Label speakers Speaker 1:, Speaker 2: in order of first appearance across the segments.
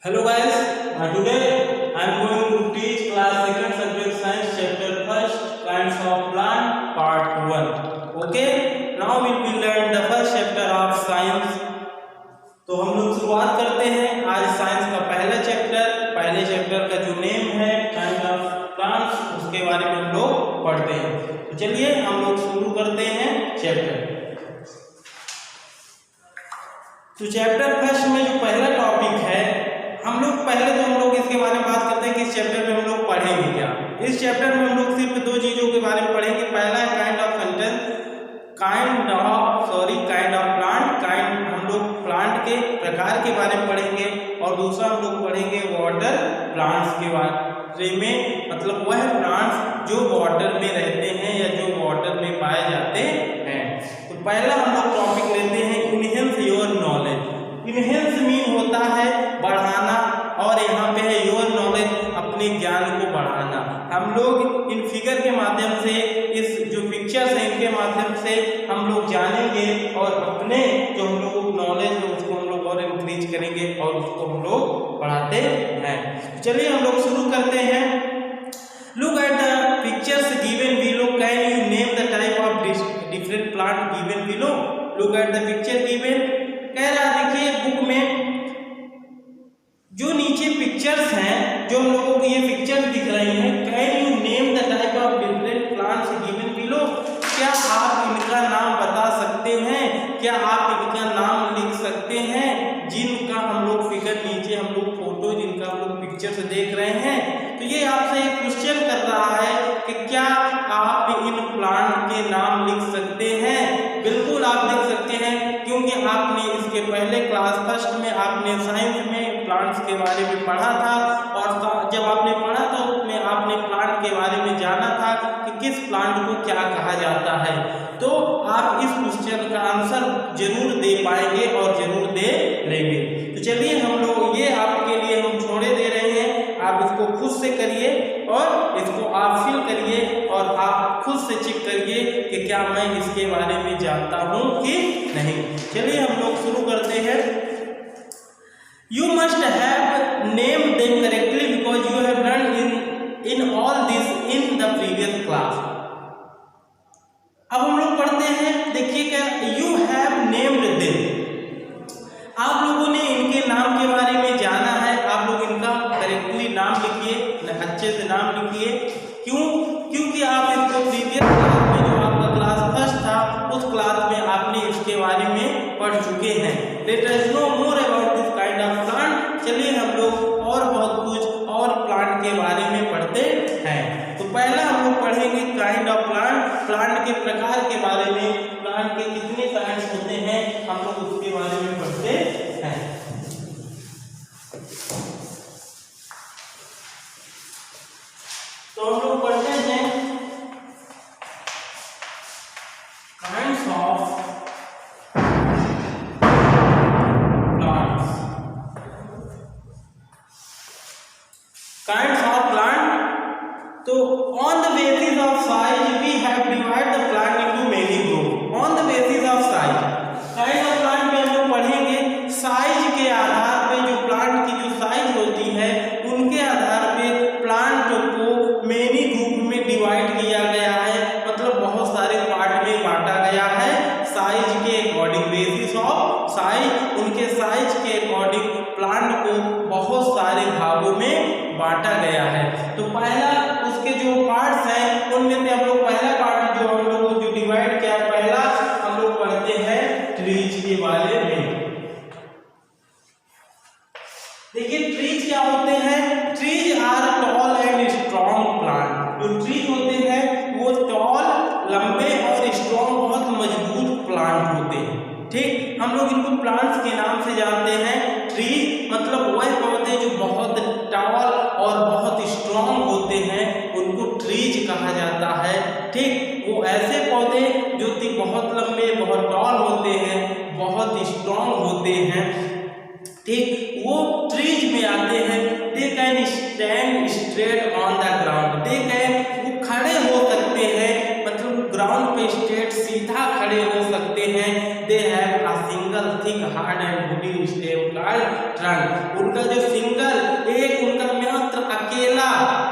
Speaker 1: Hello guys, today I am going to teach class 2nd subject science chapter 1st kinds of plant part 1. Okay, now we will learn the first chapter of science. तो हम लोग शुरुआत करते हैं आज science का पहले chapter का जो नेम है काइंड ऑफ प्लांट्स, उसके बारे में हम लोग पढ़ते हैं। तो चलिए हम लोग शुरू करते हैं चैप्टर। तो चैप्टर फर्स्ट में जो पहला टॉपिक है हम लोग इसके बारे में बात करते हैं कि इस चैप्टर में हम लोग पढ़ेंगे क्या। इस चैप्टर में हम लोग सिर्फ दो चीजों के बारे में पढ़ेंगे। पहला है काइंड ऑफ प्लांट, हम लोग प्लांट के प्रकार के बारे में पढ़ेंगे, और दूसरा हम लोग पढ़ेंगे वाटर प्लांट्स के बारे में, मतलब वह प्लांट्स जो वाटर में रहते हैं या जो वाटर में पाए जाते हैं। तो पहला हम लोग टॉपिक लेते हैं enhance your knowledge. Enhance mean होता है बढ़ाना, और यहाँ पे है योर नॉलेज, अपने ज्ञान को बढ़ाना। हम लोग इन फिगर के माध्यम से, इस जो पिक्चर्स हैं इनके माध्यम से हम लोग जानेंगे और अपने जो हम लोग नॉलेज है उसको हम लोग और इंक्रीज करेंगे और उसको हम लोग बढ़ाते हैं। चलिए हम लोग शुरू करते हैं। Look at the pictures given below, can you name the type of different plant given below. Look at the picture given, कह रहा देखिए बुक में जो नीचे पिक्चर्स हैं, जो हम लोगों को ये पिक्चर्स दिख रही हैं, can you name the type of different plants given below. क्या आप इनका नाम बता सकते हैं, क्या आप इनका नाम लिख सकते हैं जिनका हम लोग फिगर नीचे हम लोग फोटो जिनका हम लोग पिक्चर्स देख रहे हैं। तो ये आपसे एक क्वेश्चन कर रहा है कि क्या आप इन प्लांट के नाम लिख सकते हैं। बिल्कुल आप लिख सकते हैं, क्योंकि आपने इसके पहले क्लास फर्स्ट में आपने साइंस में प्लांट्स के बारे में पढ़ा था, और जब आपने पढ़ा तो उसमें आपने प्लांट के बारे में जाना था कि किस प्लांट को क्या कहा जाता है। तो आप इस क्वेश्चन का आंसर जरूर दे पाएंगे और जरूर दे लेंगे। तो चलिए हम लोग ये आपके लिए हम छोड़े दे रहे हैं, आप इसको खुद से करिए और इसको आप फिल करिए और आप खुद से चेक करिए कि क्या मैं इसके बारे में जानता हूँ कि नहीं। चलिए हम लोग शुरू करते हैं। You must have named them correctly because you have learned in all this in the previous class. अब हम लोग पढ़ते हैं, देखिए क्या you have named them, आप लोगों ने इनके नाम के बारे में जाना है। आप लोग इनका करेक्टली नाम लिखिए, अच्छे से नाम लिखिए। क्यों? क्योंकि आप इसको प्रीवियस क्लास में जो आपका क्लास फर्स्ट था उस क्लास में आपने इसके बारे में पढ़ चुके हैं। Let us know more about this kind of plant. चलिए हम लोग और बहुत कुछ और प्लांट के बारे में पढ़ते हैं। तो पहला हम लोग पढ़ेंगे काइंड ऑफ प्लांट, प्लांट के प्रकार के बारे में। प्लांट के कितने काइंड्स होते हैं हम लोग उसके बारे में पढ़ते हैं। तो हम लोग पढ़ते हैं kinds of plants. Kinds of plant, तो on the basis of size we have divide the plant into many group. On the basis of size, kind of plant में हम लोग पढ़ेंगे साइज के आधार पे, जो प्लांट की जो साइज होती है उनके आधार पे प्लांट को मेनी ग्रुप में डिवाइड किया गया है, मतलब बहुत सारे पार्ट में बांटा गया है। साइज के अकॉर्डिंग, बेसिस ऑफ साइज, उनके साइज के अकॉर्डिंग प्लांट को बहुत सारे भागों में बांटा गया है। तो पहला उसके जो पार्ट्स हैं उनमें से हम लोग पहला पार्ट जो हम लोग जो डिवाइड किया, पहला हम लोग पढ़ते हैं ट्रीज के बारे में। देखिए ट्रीज क्या होते हैं। Trees are tall and strong plant. जो ट्रीज होते हैं वो टॉल, लंबे और स्ट्रॉन्ग, बहुत मजबूत प्लांट होते हैं। ठीक, हम लोग इनको प्लांट्स के नाम से जानते हैं। ट्रीज मतलब वह पौधे जो बहुत टॉल और बहुत स्ट्रॉन्ग होते हैं, उनको ट्रीज कहा जाता है। ठीक, वो ऐसे पौधे जो कि बहुत लंबे, बहुत टॉल होते हैं, बहुत स्ट्रॉन्ग होते हैं, ठीक, वो ट्रीज में आते हैं। They can stand straight on the ground. They can, वो खड़े हो सकते हैं, मतलब ग्राउंड पे ऑन स्टेट सीधा खड़े हो सकते हैं। They have a single thick hard and woody stem called trunk. उनका जो सिंगल एक उनका मात्र अकेला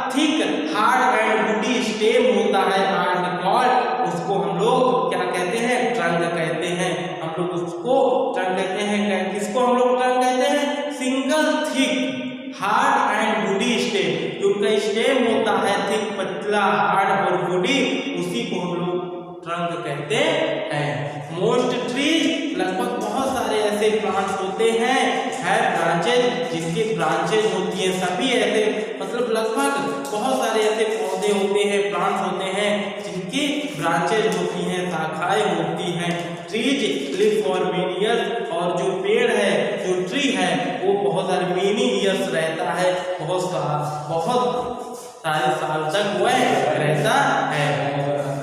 Speaker 1: thick hard and woody stem होता है एंड कॉल्ड, उसको हम लोग क्या कहते हैं, ट्रंक कहते हैं। हम लोग उसको ट्रंक कहते हैं। किसको हम लोग ट्रंक कहते हैं? Single thick hard and woody stem, जो उनका स्टेम होता है थिक पतला हार्ड और वुडी, उसी को हम लोग ट्रंक कहते हैं। मोस्ट ट्रीज लगभग बहुत सारे ऐसे प्लांट्स होते हैं है ब्रांचेज, जिनकी ब्रांचेज होती हैं। सभी ऐसे मतलब लगभग बहुत सारे ऐसे पौधे होते हैं, प्लांट्स होते हैं जिनकी ब्रांचेज होती हैं, शाखाएं होती हैं। Trees live for many years, और जो पेड़ है, जो ट्री है, वो बहुत सारे मेनी ईयर्स रहता है, बहुत सारे साल तक वह रहता है।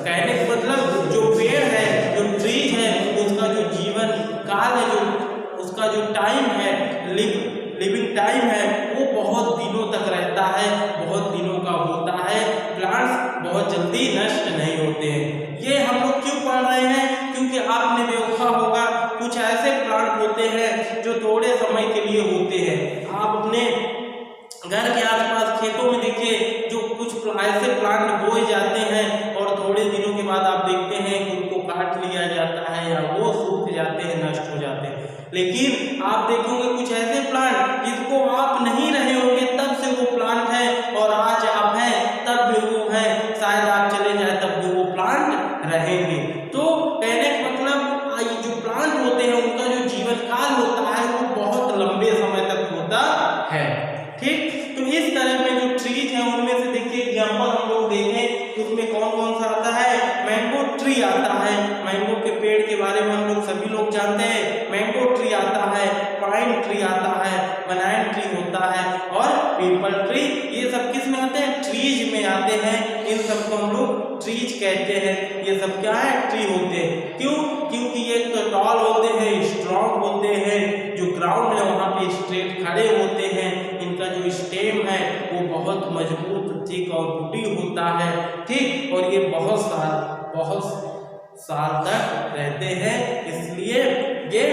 Speaker 1: कहने का मतलब जो पेड़ है, जो ट्री है, उसका जो जीवन काल है, जो उसका जो टाइम है, लिविंग टाइम है, वो बहुत दिनों तक रहता है, बहुत दिनों का होता है। प्लांट्स बहुत जल्दी नष्ट नहीं होते हैं। ये हम लोग क्यों पढ़ रहे हैं? क्योंकि आपने देखा होगा कुछ ऐसे प्लांट होते हैं जो थोड़े समय के लिए होते हैं। आप अपने घर के आसपास खेतों में देखिए, जो कुछ ऐसे प्लांट बोए जाते हैं और थोड़े दिनों के बाद आप देखते हैं कि उनको काट लिया जाता है या वो सूख जाते हैं, नष्ट हो जाते हैं। लेकिन आप देखोगे कुछ ऐसे प्लांट जिसको आप नहीं रहे होंगे तब से वो प्लांट है, और आज आप हैं तब भी वो है, शायद आप चले जाए तब भी वो प्लांट रहेंगे। तो कहने का मतलब जो प्लांट होते हैं उनका जो जीवन काल होता है वो बहुत लंबे समय तक होता है। ठीक, तो इस तरह में जो ट्रीज है उनमें से देखिए एग्जांपल हम लोग देखें तो उसमें कौन कौन सा आता है? मैंगो ट्री आता है। मैंगो के पेड़ के बारे में हम लोग सभी लोग जानते हैं। मैंगो ट्री आता है, पाइन ट्री आता है, बनाना ट्री होता है, और पीपल ट्री। ये सब किस में आते हैं? ट्रीज में आते हैं। इन सबको हम लोग ट्रीज कहते हैं। ये सब क्या है? ट्री होते हैं। क्यों? क्योंकि ये तो टॉल होते हैं, स्ट्रॉन्ग होते हैं, जो ग्राउंड है वहाँ पे स्ट्रेट खड़े होते हैं। इनका जो स्टेम है वो बहुत मजबूत, थिक और वुडी होता है। ठीक, और ये बहुत साल तक रहते हैं, इसलिए ये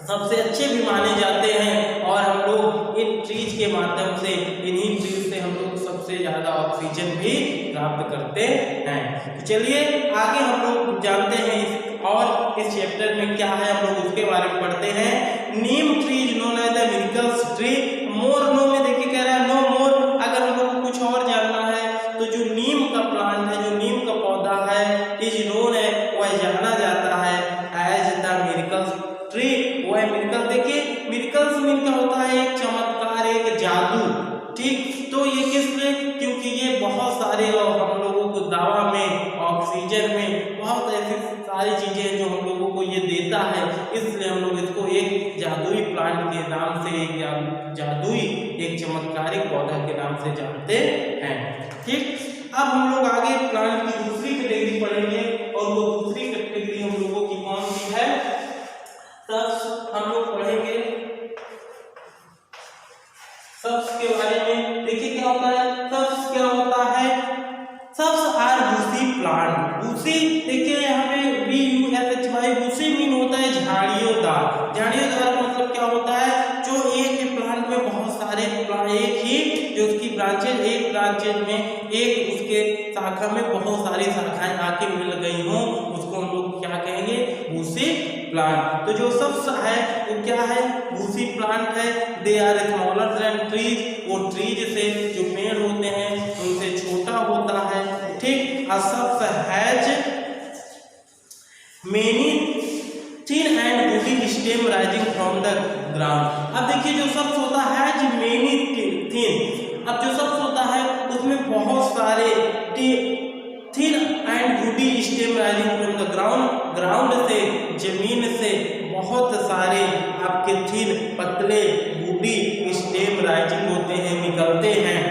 Speaker 1: सबसे अच्छे भी माने जाते हैं। और हम लोग इन ट्रीज के माध्यम से, इन्हीं ट्रीज से हम लोग सबसे ज्यादा ऑक्सीजन भी प्राप्त करते हैं। तो चलिए आगे हम लोग जानते हैं और इस चैप्टर में क्या है हम लोग उसके बारे में पढ़ते हैं। Neem tree is known as the miracles tree. मोर नो में देखिए कह रहा है नो मोर। अगर हम लोग को कुछ और जानना है तो जो नीम का प्लांट है, जो नीम का पौधा है, इज नोन है, वह जाना जाता है एज द मिरेकल्स ट्री। वह मिरेकल, देखिए मिरेकल्स मीन क्या होता है? एक चमत्कार, एक जादू। ठीक, तो ये किस लिए? क्योंकि ये बहुत सारे हम लोगों को दवा में, ऑक्सीजन में, बहुत ऐसी सारी चीजें हैं जो हम लोगों को ये देता है, इसलिए हम लोग इसको एक जादुई प्लांट के नाम से, एक चमत्कारिक पौधा के नाम से जानते हैं। ठीक, अब हम लोग आगे प्लांट की दूसरी कैटेगरी पढ़ेंगे, और वो दूसरी कैटेगरी हम लोगों की कौन सी है? तब हम लोग पढ़ेंगे सब्स के बारे में। देखिए क्या होता है सब्स? क्या होता है? Shrubs are bushy plant. Bushy देखिए यहाँ पे BUSHY, बूसी मीन होता है झाड़ियों-दार। झाड़ियों-दार मतलब क्या होता है? जो एक ही प्लांट में बहुत सारे एक ही जो उसकी ब्रांचेज, एक ब्रांचेज में, एक उसके शाखा में बहुत सारी शाखाएं आके मिल गई हों, उसको हम लोग क्या कहेंगे? Bussy plant. तो जो सब्स है वो क्या है? बूसी प्लांट है। They are smaller than trees. वो ट्रीज से जो पेड़ होते हैं उनसे छोटा होता है। ठीक, a shrubs has many thin and woody stem rising from the ground. अब देखिए जो सब्स होता है जो मेनी थिन, अब जो सब्स होता है उसमें बहुत सारे thin and woody stem rising from the ground से, जमीन से बहुत सारे आपके थिन, पतले, वुडी स्टेम राइजिंग होते हैं, निकलते हैं।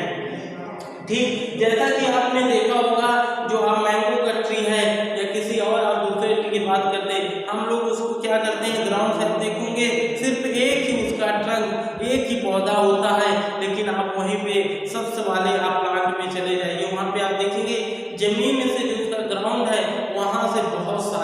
Speaker 1: ठीक, जैसा कि आपने देखा होगा जो आप मैंगो का ट्री है या किसी और आप दूसरे ट्री की बात करते हैं, हम लोग उसको क्या करते हैं? ग्राउंड से देखोगे सिर्फ एक ही उसका ट्रंक, एक ही पौधा होता है। लेकिन आप वहीं पे सबसे वाले आप प्लांट में चले जाइए, वहाँ पे आप देखेंगे जमीन से जो उसका ग्राउंड है वहाँ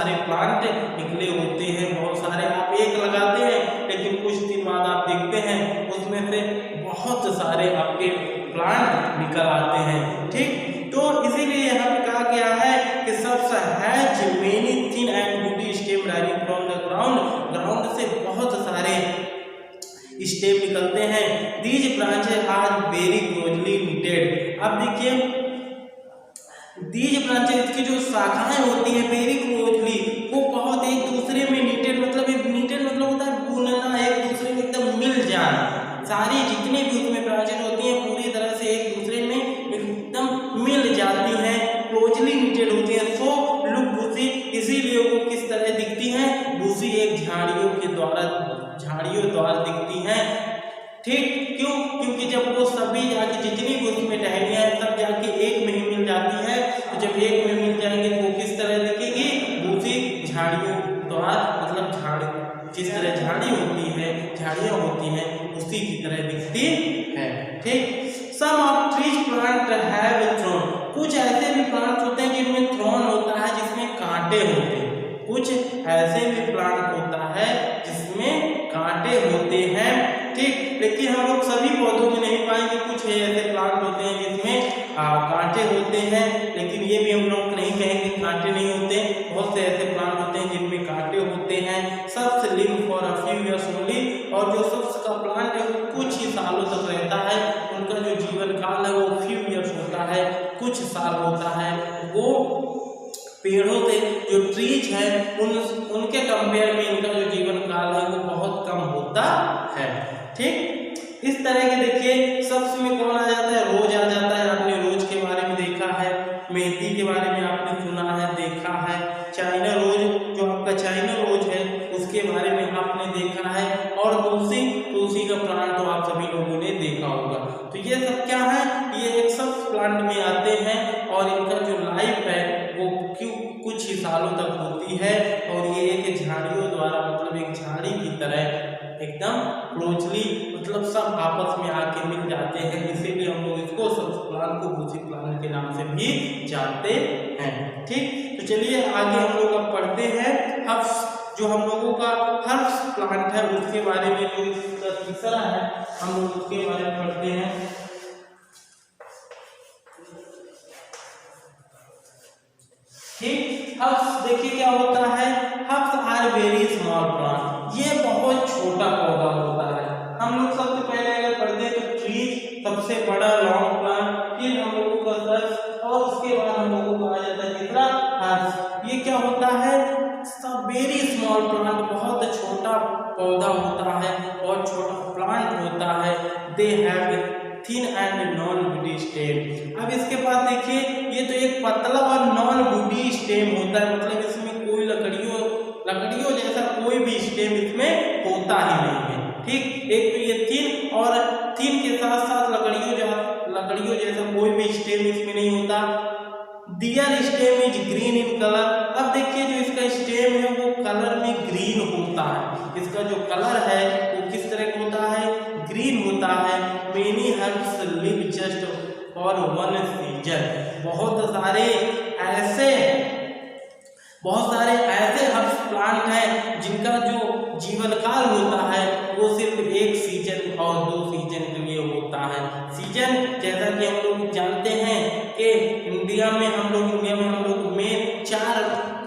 Speaker 1: सारे प्लांट निकले होते हैं, बहुत सारे। आप एक लगाते हैं लेकिन कुछ दिन बाद आप देखते हैं उसमें से बहुत सारे आपके प्लांट निकल आते हैं, ठीक। तो इसीलिए यहाँ पे कहा गया है कि shrubs has many thin and woody stem rising from the ground, ground से बहुत सारे स्टेम निकलते हैं। These branches are very closely knitted. अब देखिए दीज ब्रांचेस की जो शाखाएं होती हैं वेरी क्लोजली, वो बहुत एक दूसरे में निटेड, मतलब निटेड मतलब होता है बुनना, एक दूसरे में एकदम मिल जाना। सारी जितने भी उसमें ब्रांचेस होती हैं पूरी तरह से एक दूसरे में एकदम मिल जाती हैं, क्लोजली निटेड होती हैं। सो लुक बूसी, इसीलिए वो किस तरह दिखती हैं, बूसी एक झाड़ियों द्वारा दिखती हैं, ठीक। क्यों? क्योंकि जब वो सभी जाके जितनी भी उसमें टहनियां हैं सब जाके एक में ही मिल जाती है, तो जब एक में मिल जाएंगे तो वो किस तरह दिखेगी, बूसी झाड़ियों द्वारा, मतलब झाड़ी जिस तरह झाड़ी होती है, झाड़ियां होती हैं उसी की तरह दिखती है, ठीक। Some of trees plant have thorn, कुछ ऐसे भी प्लांट होते हैं जिनमें थ्रॉन होता है, जिसमें कांटे होते हैं। कुछ ऐसे भी प्लांट होता है जिसमें कांटे होते हैं, ठीक। लेकिन हम लोग सभी पौधों में नहीं पाएंगे, कुछ ऐसे प्लांट होते हैं जिसमें कांटे होते हैं, लेकिन ये भी हम लोग नहीं कहेंगे कांटे नहीं होते। बहुत से ऐसे प्लांट होते हैं जिनमें कांटे होते हैं। Subs live for a few years only, और जो सब्स का प्लांट है वो कुछ ही सालों तक रहता है, उनका जो जीवन काल है वो फ्यू इयर्स होता है, कुछ साल होता है। वो पेड़ों से जो ट्रीज है उनके कंपेयर में इनका जो जीवन काल है वो बहुत कम होता है, ठीक। इस तरह के देखिए सब्स में कौन आ जाता है, रोज आ जाता है। आपने रोज के बारे में देखा है, मेहंदी के बारे में आपने सुना है, देखा है। चाइना रोज, जो आपका चाइना रोज है उसके बारे में आपने देखा है, और तुलसी का प्लांट तो आप सभी लोगों ने देखा होगा। तो ये सब क्या है, ये एक सब्स प्लांट में आते हैं, और इनका जो लाइफ है वो कुछ ही सालों तक होती है, और ये एक झाड़ियों द्वारा, मतलब एक झाड़ी की तरह एकदम क्लोजली, मतलब सब आपस में आके मिल जाते हैं। इसीलिए हम लोग इसको सब्स प्लांट को बूसी प्लांट के नाम से भी जानते हैं, ठीक। तो चलिए आगे हम लोग अब पढ़ते हैं हर्ब्स, जो हम लोगों का हर्ब्स प्लांट है उसके बारे में, जो इसका तीसरा है हम लोग उसके बारे में पढ़ते हैं, ठीक। हर्ब्स देखिए क्या होता है, herbs are very small plant, ये बहुत छोटा पौधा होता है। हम लोग सबसे पहले अगर पढ़ते हैं तो ट्रीज सबसे बड़ा लॉन्ग प्लांट, फिर हम लोगों का हर्ब्स, और उसके बाद हम लोगों को आ जाता है तीसरा हर्ब्स। ये क्या होता है, वेरी स्मॉल प्लांट, बहुत छोटा पौधा होता है, बहुत छोटा प्लांट होता है। They have thin and non woody stem. अब इसके बाद देखिए ये तो एक पतला और नॉन वुडी स्टेम होता है, मतलब इसमें कोई लकड़ियों जैसा कोई भी स्टेम इसमें होता ही नहीं है, ठीक। एक तो ये थिन, और थिन के साथ साथ लकड़ियों जैसा कोई भी स्टेम इसमें नहीं होता। Their stem is green in colour. अब देखिए जो इसका स्टेम है वो कलर में ग्रीन होता है, इसका जो कलर है वो किस तरह का होता है, ग्रीन होता है। Many herbs live just for one season. बहुत सारे ऐसे हर्ब्स प्लांट हैं जिनका जो जीवन काल होता है वो सिर्फ एक सीजन और 2 सीजन के लिए होता है। सीजन जैसा कि हम लोग जानते हैं कि इंडिया में हम लोग में 4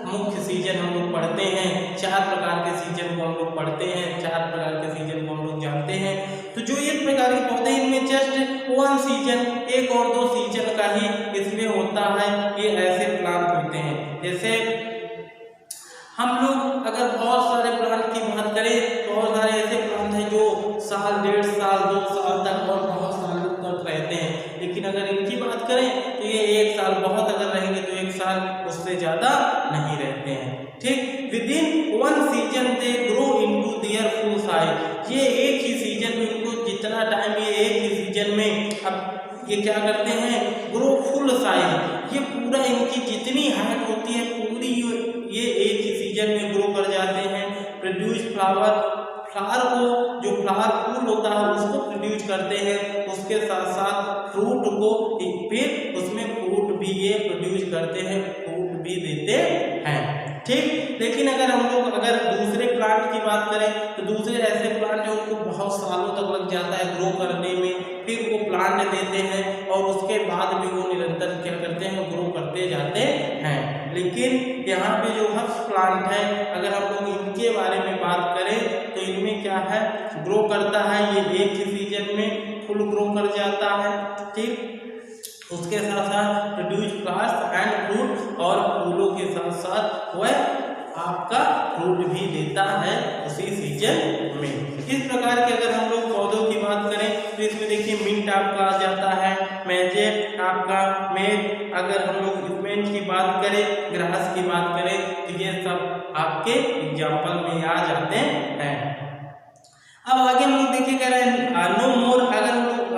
Speaker 1: मुख्य सीजन हम लोग पढ़ते हैं, 4 प्रकार के सीजन को हम लोग पढ़ते हैं, 4 प्रकार के सीजन को हम लोग जानते हैं। तो जो इस प्रकार के पौधे इनमें जस्ट 1 सीजन, 1 और 2 सीजन का ही इसमें होता है। ये ऐसे प्लांट होते हैं, जैसे हम लोग अगर बहुत सारे प्लांट की बात करें तो बहुत सारे ऐसे प्लांट हैं जो साल, 1.5 साल, 2 साल तक और बहुत सालों तक रहते हैं। लेकिन अगर इनकी बात करें तो ये 1 साल, बहुत अगर रहेंगे तो 1 साल, उससे ज्यादा नहीं रहते हैं, ठीक। Within 1 season they grow into their full size. ये एक ही सीजन में, इनको जितना टाइम, ये एक ही सीजन में अब ये क्या करते हैं, ग्रो फुल साइज। ये पूरा इनकी जितनी हाइट होती है पूरी ये एक ही सीजन में ग्रो कर जाते हैं। प्रोड्यूस फ्लावर को, जो फ्लावर फूल होता है उसको प्रोड्यूस करते हैं, उसके साथ साथ फ्रूट को, फिर उसमें फ्रूट भी ये प्रोड्यूस करते हैं, फ्रूट भी देते हैं, ठीक। लेकिन अगर हम लोग दूसरे प्लांट की बात करें तो दूसरे ऐसे प्लांट जो उनको बहुत सालों तक लग जाता है ग्रो करने में, फिर वो प्लांट देते हैं और उसके बाद भी वो निरंतर क्या करते हैं, ग्रो करते जाते हैं। लेकिन यहाँ पे जो हर्ब्स प्लांट है, अगर हम लोग इनके बारे में बात करें तो इनमें क्या है, ग्रो करता है ये एक ही सीजन में फुल ग्रो कर जाता है। ठीक, उसके साथ साथ प्रोड्यूस फ्लावर्स एंड फ्रूट, और फूलों के साथ साथ वह आपका फ्रूट भी देता है उसी सीजन में। इस प्रकार के अगर हम लोग पौधों की बात करें तो इसमें देखिए मिंट आपका आ जाता है, मैजेट आपका, मेट, अगर हम लोग इवेंट की बात करें, ग्रास की बात करें तो ये सब आपके एग्जाम्पल में आ जाते हैं। अब आगे हम लोग देखिए कह रहे हैं नो मोर, अगर हम लोग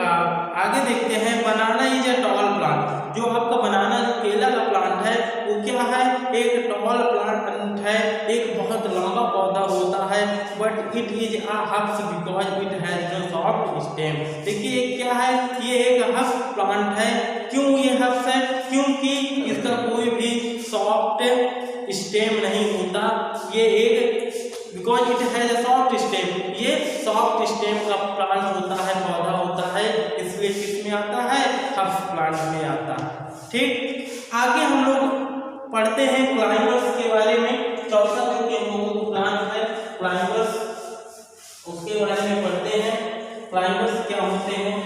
Speaker 1: आगे देखते हैं बनाना इज अ टॉल प्लांट। जो आपका बनाना जो केला का प्लांट है वो क्या है, एक टॉल प्लांट है, एक बहुत लंबा पौधा होता है, but it is a herbs because it has no soft stem. देखिए ये क्या है, ये एक हर्ब्स प्लांट है। क्यों ये हर्ब्स है, क्योंकि इसका कोई भी सॉफ्ट स्टेम नहीं होता, ये एक because it has a soft stem, ये सॉफ्ट स्टेम का प्लांट होता है, पौधा होता है, इसलिए किसमें आता है, हर्ब्स प्लांट में आता है। ठीक, आगे हम लोग पढ़ते हैं क्लाइंबर्स के बारे में। चौथा जो कि हम लोगों को प्लांट है क्लाइंबर्स, उसके बारे में पढ़ते हैं। क्लाइंबर्स क्या होते हैं,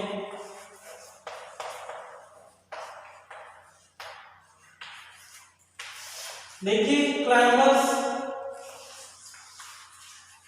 Speaker 1: देखिए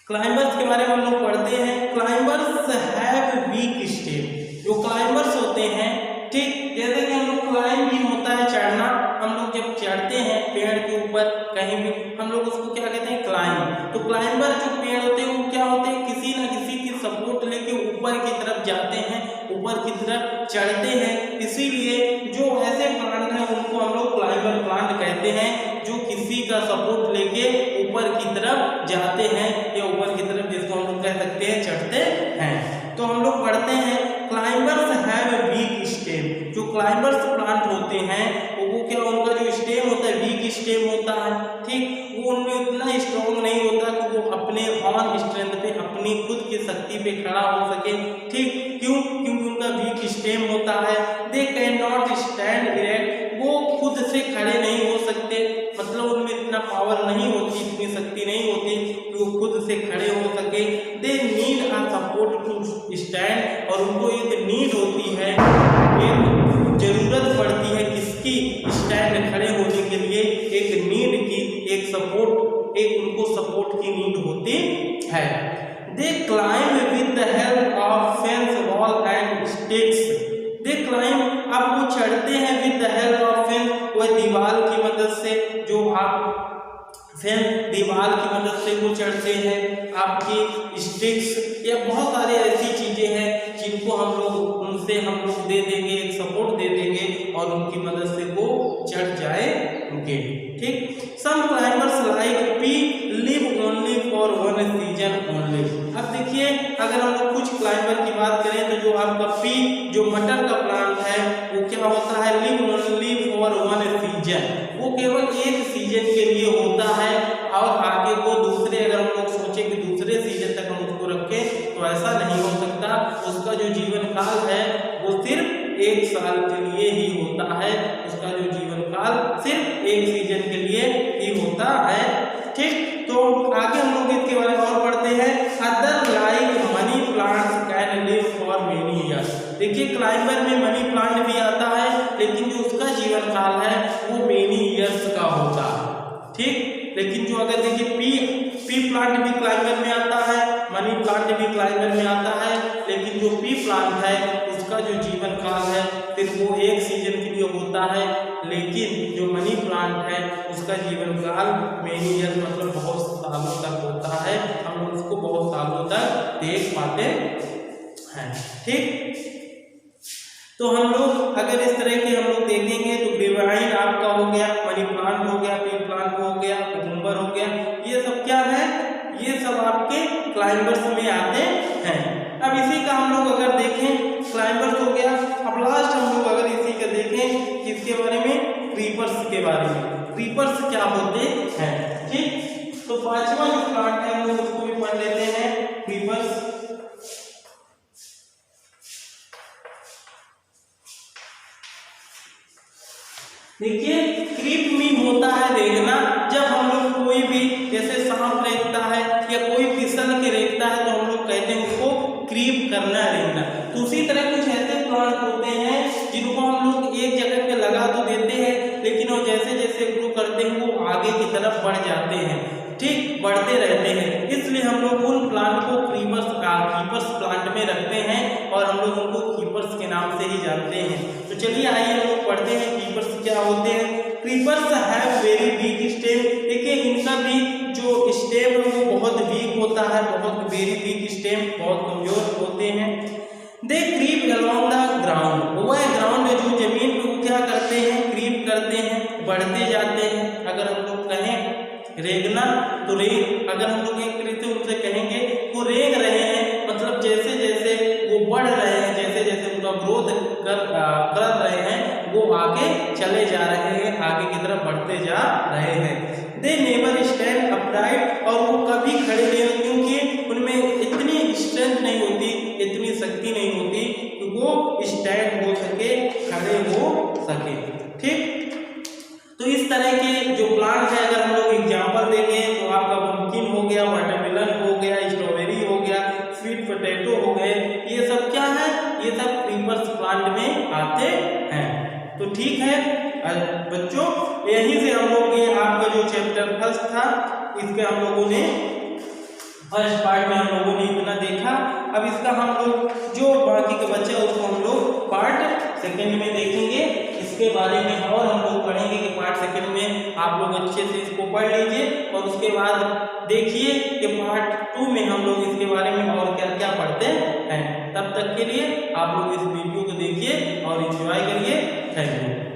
Speaker 1: क्लाइंबर्स के बारे में हम लोग पढ़ते हैं। Climbers have week stem. जो क्लाइंबर्स होते हैं, ठीक, जैसे कि हम लोग क्लाइंब भी होता है चढ़ना, हम लोग जब चढ़ते हैं पेड़ के ऊपर कहीं भी, हम लोग उसको क्या कहते हैं, क्लाइंब। तो क्लाइंबर जो पेड़ होते हैं वो क्या होते हैं, किसी न किसी की सपोर्ट लेके ऊपर की तरफ जाते हैं, ऊपर की तरफ चढ़ते हैं। इसीलिए जो ऐसे प्लांट हैं उनको हम लोग क्लाइंबर प्लांट कहते हैं, जो किसी का सपोर्ट लेके ऊपर की तरफ जाते हैं, या ऊपर की तरफ जिसको हम लोग कह सकते हैं चढ़ते हैं। तो हम लोग पढ़ते हैं क्लाइंबर्स हैव वीक स्टेम। जो क्लाइंबर्स प्लांट होते हैं वो क्या, उनका जो स्टेम होता है वीक स्टेम होता है। ठीक, वो उनमें उतना स्ट्रॉन्ग नहीं होता कि वो अपने ऑन स्ट्रेंथ पे, अपनी खुद की शक्ति पे खड़ा हो सके। ठीक, क्यों, क्योंकि उनका वीक स्टेम होता है। They can not stand erect, वो खुद से खड़े नहीं हो सकते, मतलब उनमें इतना पावर नहीं होती, इतनी शक्ति नहीं होती कि वो खुद से खड़े हो सके। They need a support to stand, और उनको एक नीड होती है, एक जरूरत पड़ती है किसकी, स्टैंड खड़े होने के लिए, एक नीड की, एक सपोर्ट, एक उनको सपोर्ट की नीड होती है। दे climb with the help of fence wall and sticks. They climb, अब वो चढ़ते हैं with the help of fence, वह दीवार की मदद से, जो आप फेंस दीवार की मदद से वो चढ़ते हैं, आपकी स्टिक्स, या बहुत सारी ऐसी चीजें हैं जिनको हम लोग, उनसे हम लोग दे देंगे, एक सपोर्ट दे देंगे और उनकी मदद से वो चढ़ जाएंगे। ठीक, some climbers like pea live only for one season only. अब देखिए अगर हम लोग कुछ क्लाइंबर की बात करें तो जो आपका पी, जो मटर का प्लांट है, वो क्या होता है, live only for one season, वो केवल एक सीजन के लिए होता है, और आगे वो दूसरे, अगर हम लोग सोचे कि दूसरे सीजन तक हम उसको रखें तो ऐसा नहीं हो सकता। उसका जो जीवन काल है वो सिर्फ एक साल के लिए ही होता है, उसका जो जीवन काल सिर्फ एक सीजन के लिए ही होता है। ठीक, तो आगे हम लोग इसके बारे में और पढ़ते हैं। Other like money plants can live for many years. देखिए क्लाइंबर में मनी प्लांट भी आता है, लेकिन जो उसका जीवन काल है वो मेनी ईयर्स का होता है। ठीक, लेकिन जो अगर देखिए पी प्लांट भी क्लाइंबर में आता है, मनी प्लांट भी क्लाइंबर में आता है, लेकिन जो पी प्लांट है उसका जो जीवन काल है सिर्फ वो एक सीजन के लिए होता है, लेकिन जो मनी प्लांट है उसका जीवन काल मेनी ईयर, मतलब बहुत सालों तक होता है, हम लोग उसको बहुत सालों तक देख पाते हैं। ठीक, तो हम लोग अगर इस तरह के हम लोग देखेंगे तो ग्रेवाइन आपका हो गया, मनी प्लांट हो गया, पी प्लांट हो गया, कुकुम्बर हो गया, ये सब क्या है, ये सब आपके क्लाइंबर्स में आते हैं। अब इसी का हम लोग अगर देखें, क्लाइंबर्स हो गया, अब लास्ट हम लोग अगर इसी का देखें किसके बारे में, क्रीपर्स के बारे में। क्रीपर्स क्या होते हैं, पांचवा जो प्लांट है हम लोग उसको भी पढ़ लेते हैं, क्रीपर्स। देखिए क्रीप मीन होता है रेंगना। जब हम लोग कोई भी जैसे सांप रेंगता है या कोई फिसल के रेंगता है तो हम लोग कहते हैं उसको क्रीप करना, रेंगना। तो उसी तरह कुछ ऐसे प्लांट होते हैं जिनको हम लोग एक जगह पे लगा तो देते हैं, लेकिन वो जैसे जैसे ग्रो करते हैं वो आगे की तरफ बढ़ जाते हैं, ठीक, बढ़ते रहते हैं। इसलिए हम लोग उन प्लांट को क्रीपर्स प्लांट में रखते हैं और हम लोग उनको क्रीपर्स के नाम से ही जानते हैं। तो चलिए आइए हम लोग पढ़ते हैं क्रीपर्स क्या होते हैं। Creepers have very weak stem. देखिए इनका भी जो स्टेम है वो बहुत वीक होता है, बहुत वेरी वीक स्टेम, बहुत कमजोर होते हैं। दे क्रीप अलोंग द ग्राउंड। वह ग्राउंड में जो जमीन पे वो क्या करते हैं, क्रीप करते हैं, बढ़ते जाते हैं। अगर हम लोग कहें रेंगना तो अगर हम लोग एक तरीके से उनसे कहेंगे वो रेंग रहे हैं, मतलब जैसे जैसे वो बढ़ रहे हैं, जैसे जैसे उनका ग्रोथ कर रहे हैं वो आगे चले जा रहे हैं, आगे की तरफ बढ़ते जा रहे हैं। They never stand upright. और वो कभी खड़े नहीं होते क्योंकि उनमें इतनी स्ट्रेंथ नहीं होती, इतनी शक्ति नहीं होती कि वो स्टैंड हो सके, खड़े हो सके, ठीक। तो इस तरह के जो प्लांट है अगर हम लोग एग्जाम्पल देंगे तो आपका पम्पकिन हो गया, वाटरमेलन हो गया, स्ट्रॉबेरी हो गया, स्वीट पोटैटो हो गए, ये सब क्या है, ये सब क्रीपर्स प्लांट में आते हैं। तो ठीक है बच्चों, यहीं से हम लोग ये आपका जो चैप्टर फर्स्ट था इसके हम लोगों ने फर्स्ट पार्ट में हम लोगों ने इतना देखा। अब इसका हम लोग जो बाकी के बच्चे उसको हम लोग पार्ट सेकंड में देखेंगे, इसके बारे में और हम लोग पढ़ेंगे कि पार्ट सेकंड में आप लोग अच्छे से इसको पढ़ लीजिए और उसके बाद देखिए कि पार्ट 2 में हम लोग इसके बारे में और क्या क्या पढ़ते हैं। तब तक के लिए आप लोग इस वीडियो को देखिए और एंजॉय करिए। Thank you.